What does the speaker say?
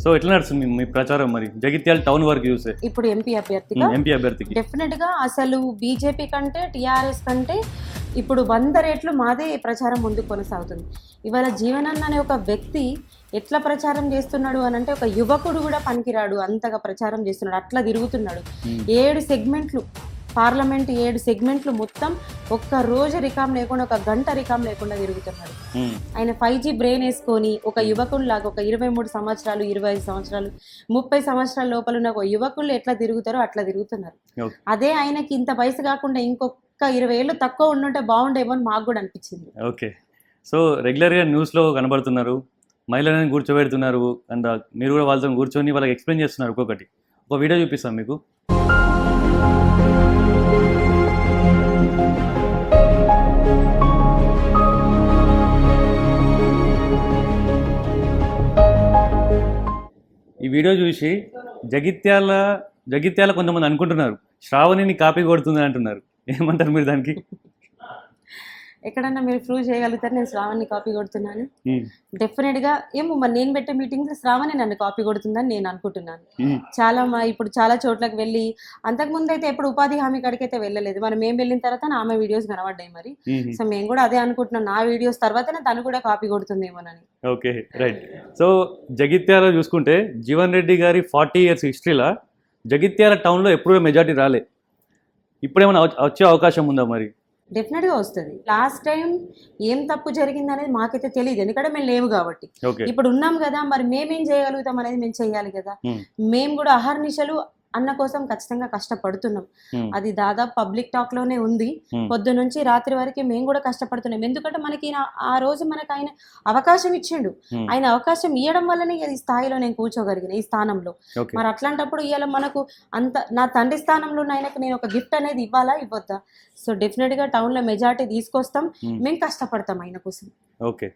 So ఎట్లా నడుస్తుంది మీ ప్రచారం మరి జగిత్యాల టౌన్ వరకు చూస్తే ఇప్పుడు ఎంపీ అభ్యర్థికి డెఫినెట్ గా అసలు బీజేపీ కంటే టీఆర్ఎస్ కంటే ఇప్పుడు 100 రెట్లు మాదే ప్రచారం ముందుకు కొనసాగుతుంది. ఇవాళ జీవనన్న అనే ఒక వ్యక్తి ఎట్లా ప్రచారం చేస్తున్నాడు అని అంటే ఒక యువకుడు కూడా పనికిరాడు అంతగా ప్రచారం చేస్తున్నాడు, అట్లా తిరుగుతున్నాడు. 7 సెగ్మెంట్లు పార్లమెంట్ 7 సెగ్మెంట్లు మొత్తం ఒక్క రోజు రికామ్ లేకుండా, ఒక గంట రికామ్ లేకుండా తిరుగుతున్నాడు. ఆయన 5G బ్రెయిన్ వేసుకొని ఒక యువకుడు లాగా ఒక 23 సంవత్సరాలు 25 సంవత్సరాలు 30 సంవత్సరాల లోపల ఉన్న ఒక యువకులు ఎట్లా తిరుగుతారో అట్లా తిరుగుతున్నారు. అదే ఆయనకి ఇంత వయసు కాకుండా ఇంకొక 20 ఏళ్ళు తక్కువ ఉండుంటే బాగుండేమో అని మాకు కూడా అనిపించింది. ఓకే, సో రెగ్యులర్గా న్యూస్లో కనబడుతున్నారు, మహిళలను కూర్చోబెడుతున్నారు, అండ్ మీరు కూడా వాళ్ళతో కూర్చొని వాళ్ళకి ఎక్స్ప్లెయిన్ చేస్తున్నారు. ఒక్కొక్కటి ఒక వీడియో చూపిస్తాం మీకు. ఈ వీడియో చూసి జగిత్యాల కొంతమంది అనుకుంటున్నారు శ్రావణిని కాపీ కొడుతుంది అంటున్నారు. ఏమంటారు మీరు దానికి? ఎక్కడన్నా మీరు ప్రూవ్ చేయగలుగుతారు నేను శ్రావణ్ని కాపీ కొడుతున్నాను? డెఫినెట్ గా ఏమో మరి నేను పెట్టే మీటింగ్స్ శ్రావణి నన్ను కాపీ కొడుతుందని నేను అనుకుంటున్నాను. ఇప్పుడు చాలా చోట్లకు వెళ్ళి, అంతకుముందు అయితే ఎప్పుడు ఉపాధి హామీ కాడికి అయితే వెళ్ళలేదు, మనం మేము వెళ్ళిన తర్వాత ఆమె వీడియోస్ కనబడ్డాయి. మరి సో మేము కూడా అదే అనుకుంటున్నాం, నా వీడియోస్ తర్వాతనే తను కూడా కాపీ కొడుతుందేమోనని. Okay, right. సో జగిత్యాల చూసుకుంటే జీవన్ రెడ్డి గారి 40 years హిస్టరీలో జగిత్యాల టౌన్లో ఎప్పుడూ మెజార్టీ రాలే. ఇప్పుడేమైనా వచ్చే అవకాశం ఉందా మరి? డెఫినెట్గా వస్తుంది. లాస్ట్ టైం ఏం తప్పు జరిగింది అనేది మాకైతే తెలియదు, ఎందుకంటే మేము లేవు కాబట్టి. ఇప్పుడు ఉన్నాం కదా, మరి మేమేం చేయగలుగుతాం అనేది మేము చెయ్యాలి కదా. మేము కూడా అహర్నిశలు అన్న కోసం ఖచ్చితంగా కష్టపడుతున్నాం. అది దాదాపు పబ్లిక్ టాక్ లోనే ఉంది. పొద్దు నుంచి రాత్రి వరకు మేము కూడా కష్టపడుతున్నాం. ఎందుకంటే మనకి ఆ రోజు మనకు ఆయన అవకాశం ఇచ్చిండు. ఆయన అవకాశం ఇవ్వడం వల్లనే ఈ స్థాయిలో నేను కూర్చోగలిగిన, ఈ స్థానంలో. మరి అట్లాంటప్పుడు ఇవాళ మనకు నా తండ్రి స్థానంలో ఉన్న ఆయనకు నేను ఒక గిఫ్ట్ అనేది ఇవ్వాలా ఇవ్వద్దా? సో డెఫినెట్ గా టౌన్ లో మెజార్టీ తీసుకొస్తాం, మేము కష్టపడతాం ఆయన కోసం. ఓకే.